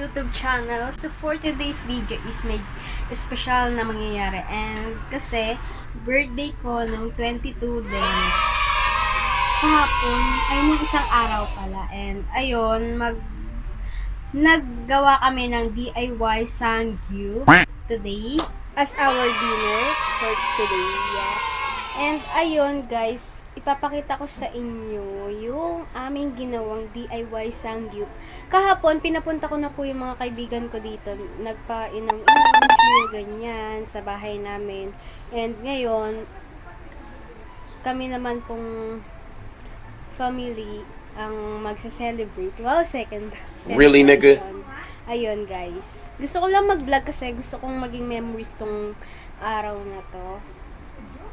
YouTube channel. So for today's video is may special na mangyayari. And kasi birthday ko nung 22 din. Kahapon ay nung isang araw pala. And ayun, naggawa kami ng DIY sangyup today as our dinner for today. Yes. And ayun guys, ipapakita ko sa inyo yung aming ginawang DIY sangyup. Kahapon, pinapunta ko na po yung mga kaibigan ko dito. Nagpainom-inom, ganyan, sa bahay namin. And ngayon, kami naman pong family ang magsa-celebrate. Wow, second Really, nigga? Ayun, guys. Gusto ko lang mag-vlog kasi gusto kong maging memories tong araw na to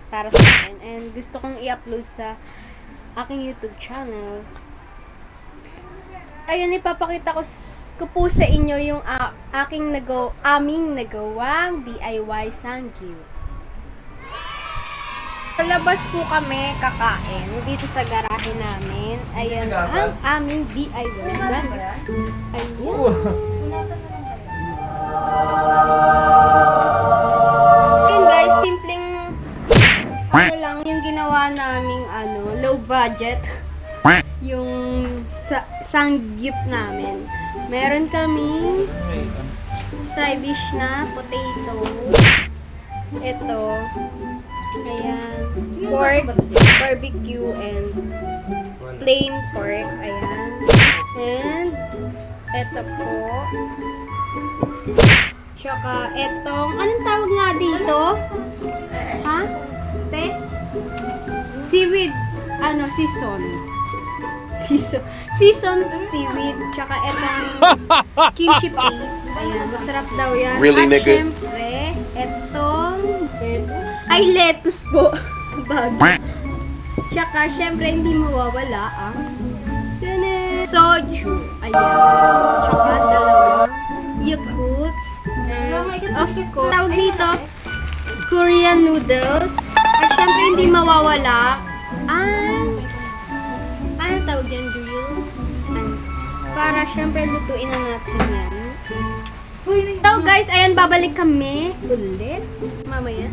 para sa akin. And gusto kong i-upload sa aking YouTube channel. Ayun, ipapakita ko po sa inyo yung aming nagawang DIY sangyup. Sa labas po kami kakain dito sa garahe namin. Ayan ang aming DIY sangyup. Ayun. Ayun guys, simpleng ano lang yung ginawa naming low budget yung sangyup namin. Meron kaming side dish na potato. Ito. Ayan. Pork, barbecue, and plain pork. Ayan. And ito po. Tsaka etong, anong tawag nga dito? Ha? Te? Seaweed. Season. Season seaweed. Tsaka etong kimchi paste. Ayan, masarap daw yan. Really, at nigga? syempre, etong lettuce po. Bago. Tsaka, syempre, hindi mawawala ang soju. Ayan. Tsaka, dalawang yakult. Of course, tawag dito, Korean noodles. At syempre, hindi mawawala ang ano tawag yan, grill? Para syempre, lutuin na natin yan. So guys, ayan, babalik kami ulit mamaya.